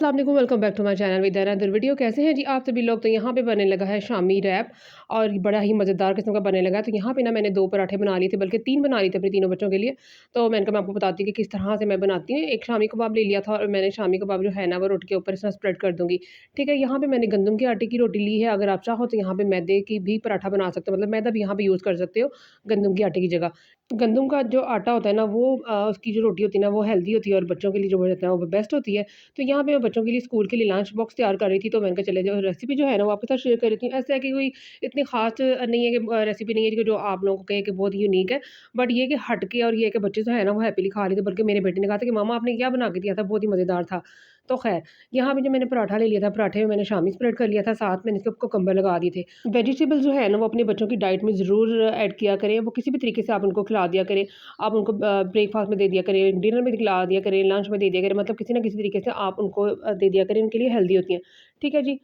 अस्सलाम वालेकुम, welcome back to my channel with another video. कैसे हैं जी आप सभी लोग। तो यहाँ पे बनने लगा है शामी रैप और बड़ा ही मज़ेदार किस्म का बनने लगा है। तो यहाँ पे ना मैंने 2 पराठे बना लिए थे, बल्कि 3 बना लिए थे अपने तीनों बच्चों के लिए। तो मैंने कहा मैं आपको बताती हूँ कि किस तरह से मैं बनाती हूँ। एक शामी कबाब ले लिया था और मैंने शामी कबाब जो है ना वो रोटी के ऊपर इस तरह स्प्रेड कर दूँगी। ठीक है, यहाँ पे मैंने गंदम के आटे की रोटी ली है। अगर आप चाहो तो यहाँ पे मैदे की भी पराठा बना सकते हो, मतलब मैदा भी यहाँ पे यूज़ कर सकते हो गंदम के आटे की जगह। गंदम का जो आटा होता है ना वो उसकी जो रोटी होती है ना वो हेल्दी होती है और बच्चों के लिए जो रहता है वो बेस्ट होती है। तो यहाँ पे मैं बच्चों के लिए स्कूल के लिए लंच बॉक्स तैयार कर रही थी, तो मैंने कहा चले जो रेसिपी जो है ना वो आपके साथ शेयर कर लेती हूँ। ऐसा है कि कोई इतनी ख़ास नहीं है कि रेसिपी नहीं है कि जो आप लोगों को कहे कि बहुत यूनिक है। बट ये कि हट के और ये है कि बच्चे जो है ना वो हैप्पीली खा लेते, बल्कि मेरे बेटे ने कहा था कि मामा आपने क्या बना के दिया था, बहुत ही मज़ेदार था। तो ख़ैर यहाँ पे जो मैंने पराठा ले लिया था, पराठे में मैंने शामी स्प्रेड कर लिया था, साथ मैंने इसके कुकम्बर लगा दिए थे। वेजिटेबल्स जो है ना वो अपने बच्चों की डाइट में ज़रूर ऐड किया करें, वो किसी भी तरीके से आप उनको खिला दिया करें। आप उनको ब्रेकफ़ास्ट में दे दिया करें, डिनर में खिला दिया करें, लंच में दे दिया करें, मतलब किसी न किसी तरीके से आप उनको दे दिया करें, उनके लिए हेल्दी होती हैं। ठीक है जी।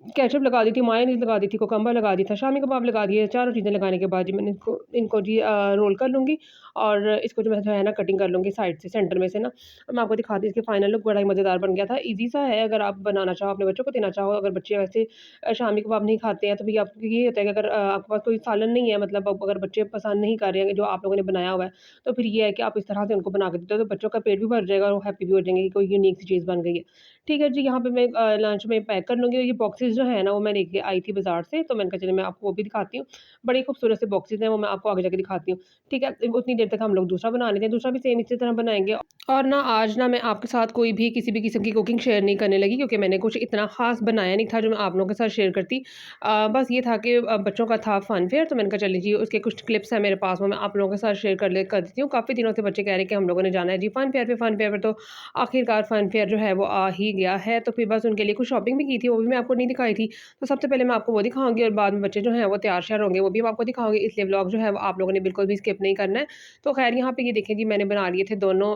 केचअप लगा दी थी, मायोनीज़ लगा दी थी, कुकम्बर लगा दिया था, शामी कबाब लगा दिए, चारों चीज़ें लगाने के बाद जी मैंने इनको इनको जी रोल कर लूँगी और इसको जो है ना कटिंग कर लूँगी साइड से, सेंटर में से ना। मैं आपको दिखाती हूँ इसकी फाइनल लुक, बड़ा ही मज़ेदार बन गया था। ईज़ी सा है, अगर आप बनाना चाहो, अपने बच्चों को देना चाहो। अगर बच्चे वैसे शामी कबाब नहीं खाते हैं तो भई आप ये होता है कि अगर आपके पास कोई सालन नहीं है, मतलब अब अगर बच्चे पसंद नहीं कर रहे हैं जो आप लोगों ने बनाया हुआ है, तो फिर ये है कि आप इस तरह से उनको बना के देते हो तो बच्चों का पेट भी भर जाएगा और वो हैप्पी भी हो जाएँगे कि कोई यूनिक सी चीज़ बन गई है। ठीक है जी, यहाँ पे मैं लंच में पैक कर लूँगी। ये बॉक्सेस जो है ना वो मैं लेके आई थी बाज़ार से, तो मैंने कहा चलिए मैं आपको वो भी दिखाती हूँ। बड़े खूबसूरत से बॉक्सेस हैं, वो मैं आपको आगे जाके दिखाती हूँ। ठीक है, उतनी देर तक हम लोग दूसरा बना लेते हैं, दूसरा भी सेम इसी तरह बनाएँगे। और ना आज ना मैं आपके साथ कोई भी किसी भी किस्म की कुकिंग शेयर नहीं करने लगी, क्योंकि मैंने कुछ इतना ख़ास बनाया नहीं था जो मैं आप लोगों के साथ शेयर करती। बस ये था कि बच्चों का था फन फेयर, तो मैंने कहा चलिए जी उसके कुछ क्लिप्स हैं मेरे पास, वो मैं आप लोगों के साथ शेयर कर देती हूँ। काफ़ी दिनों से बच्चे कह रहे हैं कि हम लोगों ने जाना है जी फन फेयर पे, तो आखिरकार फन फेयर जो है वो आ ही गया है। तो फिर बस उनके लिए कुछ शॉपिंग भी की थी, वो भी मैं आपको नहीं दिखाई थी। तो सबसे पहले मैं आपको वो दिखाऊँगी और बाद में बच्चे जो हैं वो तैयार-श्यार होंगे, वो भी मैं आपको दिखाऊँगी। इसलिए व्लॉग जो है वो आप लोगों ने बिल्कुल भी स्किप नहीं करना है। तो ख़ैर यहाँ पे ये देखें जी, मैंने बना लिए थे दोनों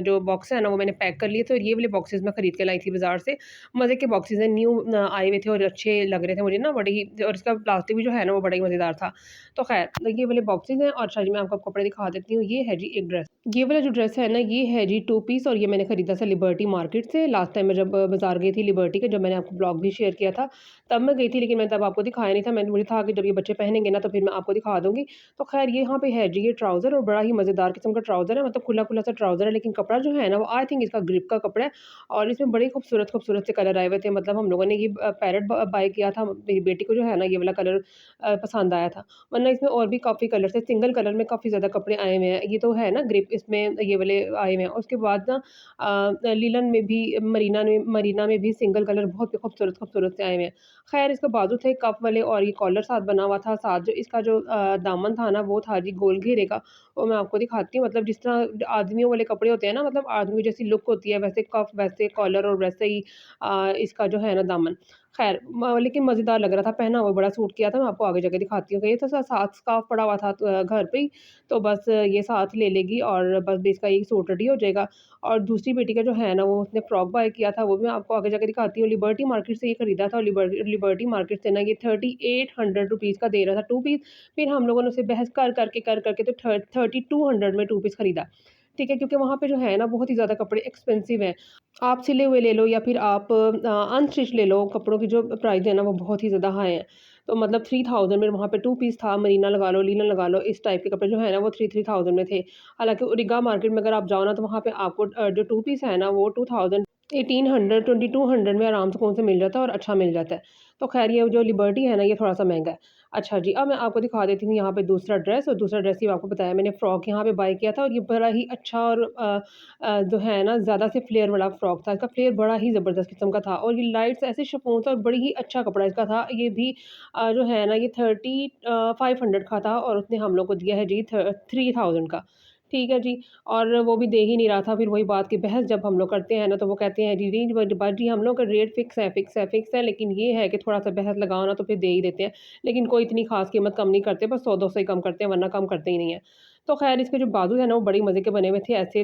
जो बॉक्स है ना वो मैंने पैक कर लिए थे और ये वाले बॉक्सेस मैं खरीद के लाई थी बाज़ार से। मज़े के बॉक्सेस हैं, न्यू आए हुए थे और अच्छे लग रहे थे मुझे ना, बड़े ही, और इसका प्लास्टिक भी जो है ना वो बड़ा ही मज़ेदार था। तो ख़ैर ये वाले बॉक्सेस हैं और अच्छा जी मैं आपको कपड़े दिखा देती हूँ। ये है जी एक ड्रेस। ये वाला जो ड्रेस है ना ये है जी 2 पीस और ये मैंने खरीदा था लिबर्टी मार्केट से। लास्ट टाइम मैं जब बाज़ार गई थी लिबर्टी के, जब मैंने आपको ब्लॉग भी शेयर किया था, तब मैं गई थी, लेकिन मैंने तब आपको दिखाया नहीं था। मुझे था कि जब ये बच्चे पहनेंगे ना तो फिर मैं आपको दिखा दूँगी। तो ख़ैर ये यहाँ पे है जी ये ट्राउज़र, और बड़ा ही मज़ेदार किस्म का ट्राउज़र है, मतलब खुला-खुला सा ट्राउज़र है, लेकिन कपड़ा जो है ना वो आई थिंक इसका ग्रिप का कपड़ा है और इसमें बड़े खूबसूरत से कलर आए हुए थे। मतलब हम लोगों ने ये पैरेट बाय किया था, मेरी बेटी को जो है ना ये वाला कलर पसंद आया था। वरना इसमें और भी काफ़ी कलर्स हैं, सिंगल कलर में काफ़ी ज़्यादा कपड़े आए हुए हैं। ये तो है ना ग्रिप, इसमें ये वाले आए हुए हैं। उसके बाद ना लिनन में भी, मरीना में भी सिंगल कलर बहुत खूबसूरत से आए हुए हैं। ख़ैर इसके बाजू थे कप वाले और ये कॉलर साथ बना हुआ था। साथ जो इसका जो दामन था ना वो था जी गोल घेरे का। वो मैं आपको दिखाती हूँ, मतलब जिस तरह आदमियों वाले कपड़े होते हैं ना, मतलब आदमी जैसी लुक होती है, वैसे कफ, वैसे कॉलर और वैसे ही इसका जो है ना दामन। ख़ैर लेकिन मज़ेदार लग रहा था, पहना हुआ बड़ा सूट किया था। मैं आपको आगे जाके दिखाती हूँ कि ये तो साथ स्कार्फ़ पड़ा हुआ था घर पे ही, तो बस ये साथ ले लेगी और बस भी इसका एक सूट रेडी हो जाएगा। और दूसरी बेटी का जो है ना वो उसने फ्रॉक बाय किया था, वो भी मैं आपको आगे जाके दिखाती हूँ। लिबर्टी मार्केट से ये खरीदा था और लिबर्टी मार्केट से ना ये 3800 रुपीज़ का दे रहा था 2 पीस। फिर हम लोगों ने उसे बहस कर करके तो 3200 में 2 पीस खरीदा। ठीक है, क्योंकि वहाँ पे जो है ना बहुत ही ज़्यादा कपड़े एक्सपेंसिव हैं। आप सिले हुए ले लो या फिर आप अनस्टिच ले लो, कपड़ों की जो प्राइस है ना वो बहुत ही ज़्यादा हाई है। तो मतलब 3000 में वहाँ पे 2 पीस था, मरीना लगा लो, लिनन लगा लो, इस टाइप के कपड़े जो है ना वो 3000 में थे। हालाँकि ओरिगा मार्केट में अगर आप जाओ ना तो वहाँ पे आपको जो 2 पीस है ना वो 2000 1800 2200 में आराम से कौन से मिल जाता है और अच्छा मिल जाता है। तो ख़ैर ये जो लिबर्टी है ना ये थोड़ा-सा महँगा है। अच्छा जी, अब मैं आपको दिखा देती हूँ यहाँ पे दूसरा ड्रेस, और दूसरा ड्रेस ही आपको बताया मैंने, फ्रॉक यहाँ पे बाय किया था और ये बड़ा ही अच्छा और जो है ना ज़्यादा से फ्लेयर वाला फ्रॉक था। इसका फ्लेयर बड़ा ही ज़बरदस्त किस्म का था और ये लाइट्स ऐसे शिफॉन था और बड़ी ही अच्छा कपड़ा इसका था। ये भी जो है ना ये 500 का था और उसने हम लोग को दिया है जी 3000 का। ठीक है जी। और वो भी दे ही नहीं रहा था, फिर वही बात की बहस जब हम लोग करते हैं ना तो वो कहते हैं जी रेंज जी हम लोग का रेट फ़िक्स है, लेकिन ये है कि थोड़ा-सा बहस लगाओ ना तो फिर दे ही देते हैं। लेकिन कोई इतनी ख़ास कीमत कम नहीं करते, बस 100-200 ही कम करते हैं, वरना कम करते ही नहीं हैं। तो ख़ैर इसके जो बाजू है ना वो बड़ी मज़े के बने हुए थे, ऐसे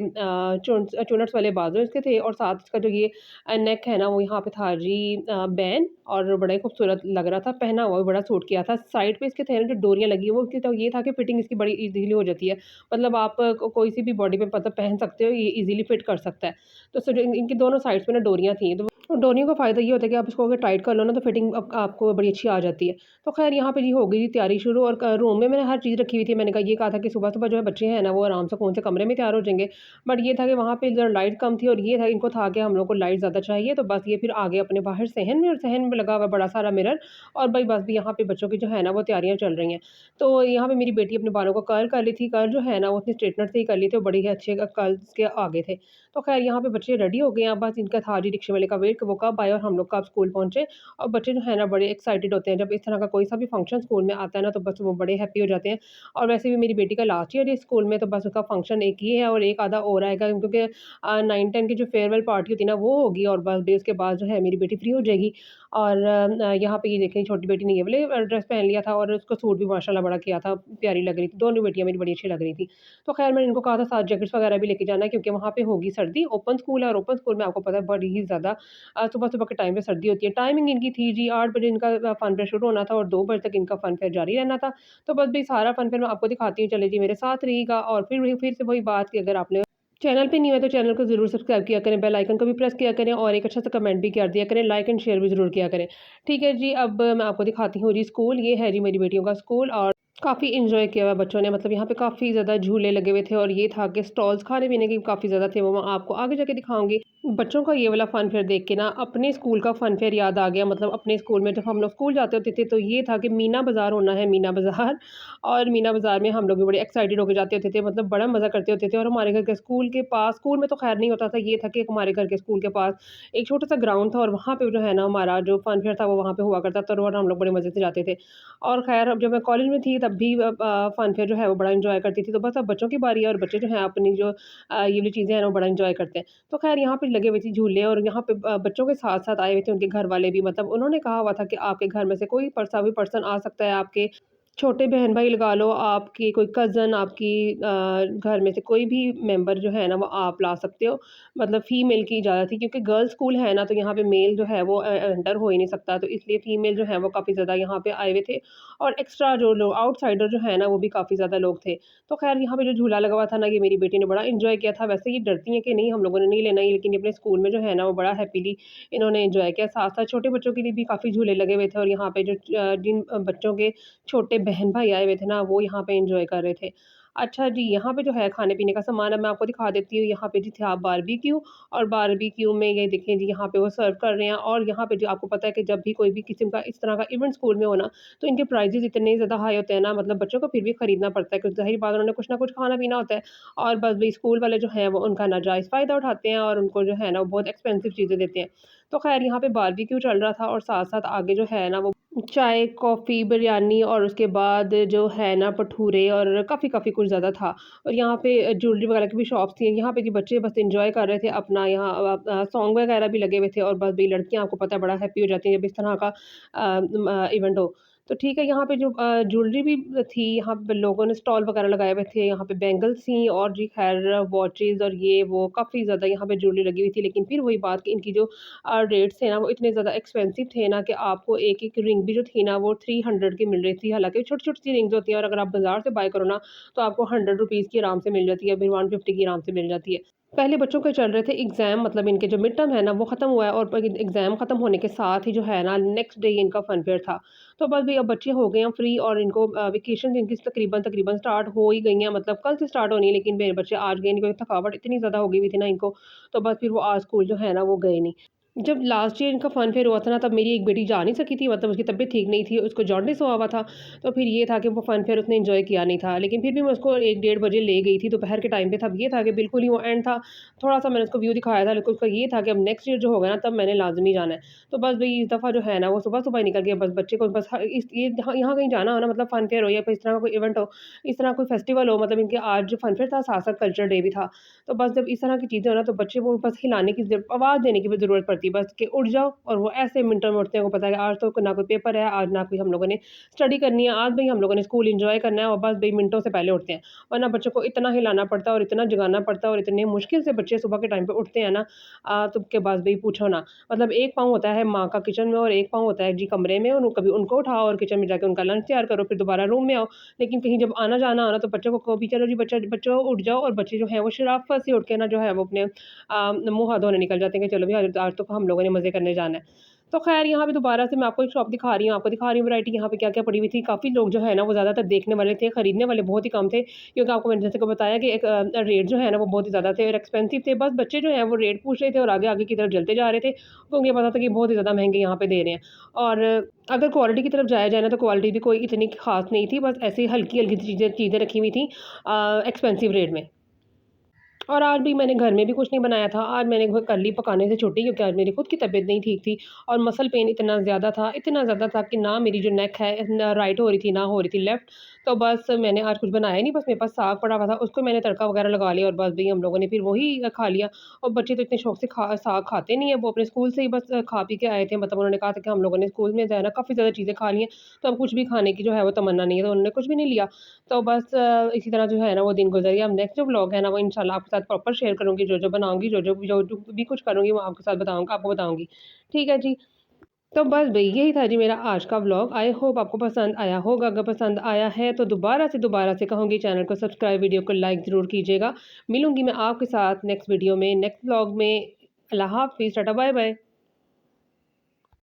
चुनट्स वाले बाजू इसके थे और साथ इसका जो ये नेक है ना वो यहाँ पे था जी बैन, और बड़ा ही खूबसूरत लग रहा था, पहना हुआ भी बड़ा सूट किया था। साइड पे इसके थे ना जो डोरियाँ लगी हुई, वो इसकी तो ये था कि फिटिंग इसकी बड़ी ईज़िली हो जाती है। मतलब आप कोई सी भी बॉडी पे मतलब पहन सकते हो, ये ईज़िली फिट कर सकता है। तो सिर्फ़ इनकी दोनों साइड्स पे ना डोरियाँ थी, तो डोरियों का फ़ायदा ये होता है कि आप इसको अगर टाइट कर लो ना तो फिटिंग आपको बड़ी अच्छी आ जाती है। तो ख़ैर यहाँ पे जी हो गई तैयारी शुरू, और रूम में मैंने हर चीज़ रखी हुई थी। मैंने कहा था कि सुबह-सुबह जो है बच्चे हैं ना वो आराम से कौन से कमरे में तैयार हो जाएँगे। बट ये था कि वहाँ पे ज़रा लाइट कम थी, और ये था इनको था कि हम लोग को लाइट ज़्यादा चाहिए, तो बस ये फिर आ गए अपने बाहर सहन में, और सहन में लगा हुआ बड़ा सारा मिरर, और भई बस भी यहाँ पे बच्चों की जो है ना वो तैयारियाँ चल रही हैं। तो यहाँ पे मेरी बेटी अपने बालों को कर्ल कर ली थी। कर्ल जो है ना वो उसने स्ट्रेटनर से ही कर लिए थे, और बड़े ही अच्छे कर्ल्स के आगे थे। तो ख़ैर यहाँ पे बच्चे रेडी हो गए हैं, अब बस इनका था जी रिक्शे वाले का वेट कि वो कब आए और हम लोग कब स्कूल पहुँचे। और बच्चे जो है ना बड़े एक्साइटेड होते हैं जब इस तरह का कोई सा भी फंक्शन स्कूल में आता है ना, तो बस वो बड़े हैप्पी हो जाते हैं। और वैसे भी मेरी बेटी का लास्ट ईयर है स्कूल में, तो बस उसका फंक्शन एक ही है और एक आधा और आएगा, क्योंकि 9-10 की जो फेयरवेल पार्टी होती है ना वो होगी, और बस डे उसके बाद जो है मेरी बेटी फ्री हो जाएगी। और यहाँ पे ये देखें छोटी बेटी ने ये वाले ड्रेस पहन लिया था, और उसका सूट भी माशाल्लाह बड़ा किया था, प्यारी लग रही थी। दोनों बेटियाँ मेरी बड़ी अच्छी लग रही थी। तो ख़ैर मैंने इनको कहा था साथ जैकेट्स वगैरह भी लेके जाना है, क्योंकि वहाँ पे होगी सर्दी। ओपन स्कूल है, और ओपन स्कूल में आपको पता है बड़ी ही ज़्यादा सुबह-सुबह के टाइम पे सर्दी होती है। टाइमिंग इनकी थी जी 8 बजे इनका फन फेयर शुरू होना था, और 2 बजे तक इनका फन फेयर जारी रहना था। तो बस भई सारा फन फेयर मैं आपको दिखाती हूँ, चलिए जी मेरे साथ रहिएगा। और फिर से वही बात कि अगर आपने चैनल पे नहीं हुआ तो चैनल को ज़रूर सब्सक्राइब किया करें, बेल आइकन को भी प्रेस किया करें, और एक अच्छा-सा कमेंट भी कर दिया करें, लाइक एंड शेयर भी ज़रूर किया करें। ठीक है जी, अब मैं आपको दिखाती हूँ जी स्कूल। ये है जी मेरी बेटियों का स्कूल, और काफ़ी एन्जॉय किया हुआ बच्चों ने। मतलब यहाँ पे काफ़ी ज़्यादा झूले लगे हुए थे, और ये था कि स्टॉल्स खाने-पीने के काफ़ी ज़्यादा थे, वो मैं आपको आगे जाके दिखाऊँगी। बच्चों का ये वाला फन फेयर देख के ना अपने स्कूल का फन फेयर याद आ गया। मतलब अपने स्कूल में जब हम लोग स्कूल जाते होते थे, तो ये था कि मीना बाज़ार होना है, मीना बाज़ार। और मीना बाज़ार में हम लोग भी बड़े एक्साइटेड होके जाते होते थे, मतलब बड़ा मज़ा करते होते थे। और हमारे घर के स्कूल के पास, स्कूल में तो ख़ैर नहीं होता था, ये था कि हमारे घर के स्कूल के पास एक छोटा-सा ग्राउंड था, और वहाँ पे जो है ना हमारा जो फन फेयर था वो वहाँ पे हुआ करता था, और हम लोग बड़े मज़े से जाते थे। और ख़ैर अब जब मैं कॉलेज में थी तब भी फन फेयर जो है वो बड़ा एन्जॉय करती थी। तो बस अब बच्चों की बारी है, और बच्चे जो हैं अपनी जो ये वाली चीज़ें हैं ना वो बड़ा एन्जॉय करते हैं। तो ख़ैर यहाँ पे लगे हुए थे झूले, और यहाँ पे बच्चों के साथ-साथ आए हुए थे उनके घर वाले भी। मतलब उन्होंने कहा हुआ था कि आपके घर में से कोई भी पर्सन आ सकता है, आपके छोटे बहन-भाई लगा लो, आपकी कोई कज़न, आपकी घर में से कोई भी मेंबर जो है ना वो आप ला सकते हो। मतलब फीमेल की इजाज़त थी, क्योंकि गर्ल्स स्कूल है ना, तो यहाँ पे मेल जो है वो एंटर हो ही नहीं सकता, तो इसलिए फीमेल जो है वो काफ़ी ज़्यादा यहाँ पे आए हुए थे। और एक्स्ट्रा जो लोग आउटसाइडर जो है ना वो भी काफ़ी ज़्यादा लोग थे। तो ख़ैर यहाँ पे जो झूला लगा हुआ था ना, ये मेरी बेटी ने बड़ा एन्जॉय किया था। वैसे ये डरती हैं कि नहीं हम लोगों ने नहीं लेना है, लेकिन ये अपने स्कूल में जो है ना वो बड़ा हैपीली इन्होंने एन्जॉय किया। साथ-साथ छोटे बच्चों के लिए भी काफ़ी झूले लगे हुए थे, और यहाँ पे जो जिन बच्चों के छोटे बहन-भाई आए हुए थे ना, वो यहाँ पे एन्जॉय कर रहे थे। अच्छा जी, यहाँ पे जो है खाने-पीने का सामान अब मैं आपको दिखा देती हूँ। यहाँ पे जी था बारबेक्यू, और बारबेक्यू में ये देखें जी यहाँ पे वो सर्व कर रहे हैं। और यहाँ पे जो आपको पता है कि जब भी कोई भी किस्म का इस तरह का इवेंट स्कूल में हो ना, तो इनके प्राइसेज़ इतने ज़्यादा हाई होते हैं ना, मतलब बच्चों को फिर भी खरीदना पड़ता है, क्योंकि ज़ाहिर बात है उन्होंने कुछ ना कुछ खाना-पीना होता है। और बस भई स्कूल वाले जो हैं वो उनका नाजायज़ फ़ायदा उठाते हैं, और उनको जो है ना वो बहुत एक्सपेंसिव चीज़ें देते हैं। तो ख़ैर यहाँ पे बारबेक्यू चल रहा था, और साथ-साथ आगे जो है ना वो चाय, कॉफ़ी, बिरयानी, और उसके बाद जो है ना भटूरे, और काफ़ी कुछ ज़्यादा था। और यहाँ पे ज्वेलरी वगैरह की भी शॉप्स थी। यहाँ पे जी बच्चे बस एन्जॉय कर रहे थे अपना। यहाँ सॉन्ग वगैरह भी लगे हुए थे, और बस भई लड़कियाँ आपको पता है बड़ा हैप्पी हो जाती हैं जब इस तरह का इवेंट हो। तो ठीक है, यहाँ पे जो ज्वेलरी भी थी, यहाँ पे लोगों ने स्टॉल वगैरह लगाए हुए थे। यहाँ पे बैंगल्स थी, और जी ख़ैर वॉचेज़ और ये वो काफ़ी ज़्यादा यहाँ पे ज्वेलरी लगी हुई थी। लेकिन फिर वही बात कि इनकी जो रेट्स थे ना वो इतने ज़्यादा एक्सपेंसिव थे ना, कि आपको एक-एक रिंग भी जो थी ना वो 300 की मिल रही थी। हालाँकि छोटी-छोटी सी रिंग्स होती हैं, और अगर आप बाज़ार से बाय करो ना तो आपको 100 रुपीज़ की आराम से मिल जाती है, फिर 150 की आराम से मिल जाती है। पहले बच्चों के चल रहे थे एग्ज़ाम, मतलब इनके जो मिड टर्म है ना वो ख़त्म हुआ है, और एग्ज़ाम ख़त्म होने के साथ ही जो है ना नेक्स्ट डे इनका फन फेयर था। तो बस भई अब बच्चे हो गए हैं फ्री, और इनको वेकेशन इनकी तकरीबन स्टार्ट हो ही गई हैं, मतलब कल से स्टार्ट होनी है, लेकिन मेरे बच्चे आज गए नहीं, क्योंकि थकावट इतनी ज़्यादा हो गई हुई थी ना इनको, तो बस फिर वो आज स्कूल जो है ना वो गए नहीं। जब लास्ट ईयर इनका फन फेयर हुआ था ना, तब मेरी एक बेटी जा नहीं सकी थी, मतलब उसकी तबीयत ठीक नहीं थी, उसको जॉन्डिस हुआ हुआ था। तो फिर ये था कि वो फन फेयर उसने एन्जॉय किया नहीं था। लेकिन फिर भी मैं उसको 1 डेढ़ बजे ले गई थी दोपहर के टाइम पे। तब ये था कि बिल्कुल ही वो एंड था। थोड़ा-सा मैंने उसको व्यू दिखाया था, लेकिन उसका ये था कि अब नेक्स्ट ईयर जो होगा ना तब मैंने लाज़मी जाना है। तो बस भई इस दफ़ा जो है ना वो सुबह-सुबह ही निकल गए, बस बच्चे को बस ह इस ये यहाँ यहाँ कहीं जाना हो ना, मतलब फन फेयर हो या फिर इस तरह का कोई इवेंट हो, इस तरह कोई फेस्टिवल हो, मतलब इनके आज जो फन फेयर था साथ-साथ कल्चरल डे भी था। तो बस जब इस तरह की चीज़ें हो ना, तो बच्चे को बस हिलाने की आवाज़ देने की भी ज़रूरत पड़ती पड़ती बस कि उठ जाओ, और वो ऐसे मिनटों में उठते हैं, उनको पता है कि आज तो ना कोई पेपर है, आज ना कोई हम लोगों ने स्टडी करनी है, आज भाई हम लोगों ने स्कूल एंजॉय करना है, और बस भाई मिनटों से पहले उठते हैं। वरना बच्चों को इतना हिलाना पड़ता है और इतना जगाना पड़ता है, और इतने मुश्किल से बच्चे सुबह के टाइम पे उठते हैं ना, तो के बस भाई पूछो ना। मतलब एक पाँव होता है माँ का किचन में और एक पाँव होता है जी कमरे में, और कभी उनको उठाओ और किचन में जाके उनका लंच तैयार करो, फिर दोबारा रूम में आओ। लेकिन कहीं जब आना-जाना हो ना, तो बच्चों को भी चलो जी बच्चों उठ जाओ, और बच्चे जो हैं वो शराफ़त से उठ के ना जो है वो अपने मुँह हाथ धोने निकल जाते हैं कि चलो भई आज आज तो हम लोगों ने मज़े करने जाना है। तो ख़ैर यहाँ पे दोबारा से मैं आपको एक शॉप दिखा रही हूँ, आपको दिखा रही हूँ वैरायटी यहाँ पे क्या-क्या पड़ी हुई थी। काफ़ी लोग जो है ना वो ज़्यादातर देखने वाले थे, खरीदने वाले बहुत ही कम थे, क्योंकि आपको मैंने जैसे को बताया कि एक रेट जो है ना वो बहुत ही ज़्यादा थे और एक्सपेंसिव थे। बस बच्चे जो हैं वो रेट पूछ रहे थे और आगे-आगे की तरफ चलते जा रहे थे, तो उन्हें पता था कि बहुत ही ज़्यादा महँगे यहाँ पे दे रहे हैं। और अगर क्वालिटी की तरफ जाया जाए ना, तो क्वालिटी भी कोई इतनी ख़ास नहीं थी, बस ऐसे ही हल्की-हल्की चीज़ें चीज़ें रखी हुई थी एक्सपेंसिव रेट में। और आज भी मैंने घर में भी कुछ नहीं बनाया था। आज मैंने कर ली पकाने से छुट्टी, क्योंकि आज मेरी खुद की तबीयत नहीं ठीक थी और मसल पेन इतना ज़्यादा था कि ना मेरी जो नेक है ना राइट हो रही थी, ना हो रही थी लेफ्ट। तो बस मैंने आज कुछ बनाया नहीं, बस मेरे पास साग पड़ा हुआ था, उसको मैंने तड़का वगैरह लगा लिया, और बस भई हम लोगों ने फिर वही खा लिया। और बच्चे तो इतने शौक से साग खाते नहीं है, वो अपने स्कूल से ही बस खा पी के आए थे। मतलब उन्होंने कहा था कि हम लोगों ने स्कूल में जो है ना काफ़ी ज़्यादा चीज़ें खा ली हैं, तो अब कुछ भी खाने की जो है वो तमन्ना नहीं है, तो उन्होंने कुछ भी नहीं लिया। तो बस इसी तरह जो है ना वो दिन गुज़र गया। अब नेक्स्ट जो व्लॉग है ना वो इंशाल्लाह आपके साथ प्रॉपर शेयर करूँगी, जो-जो बनाऊँगी, जो-जो भी कुछ करूँगी वो आपके साथ आपको बताऊँगी। ठीक है जी। तो बस भई यही था जी मेरा आज का व्लॉग। आई होप आपको पसंद आया होगा। अगर पसंद आया है तो दोबारा से कहूँगी चैनल को सब्सक्राइब, वीडियो को लाइक ज़रूर कीजिएगा। मिलूँगी मैं आपके साथ नेक्स्ट वीडियो में, नेक्स्ट व्लॉग में। अल्लाह हाफ़िज़, टाटा बाय-बाय।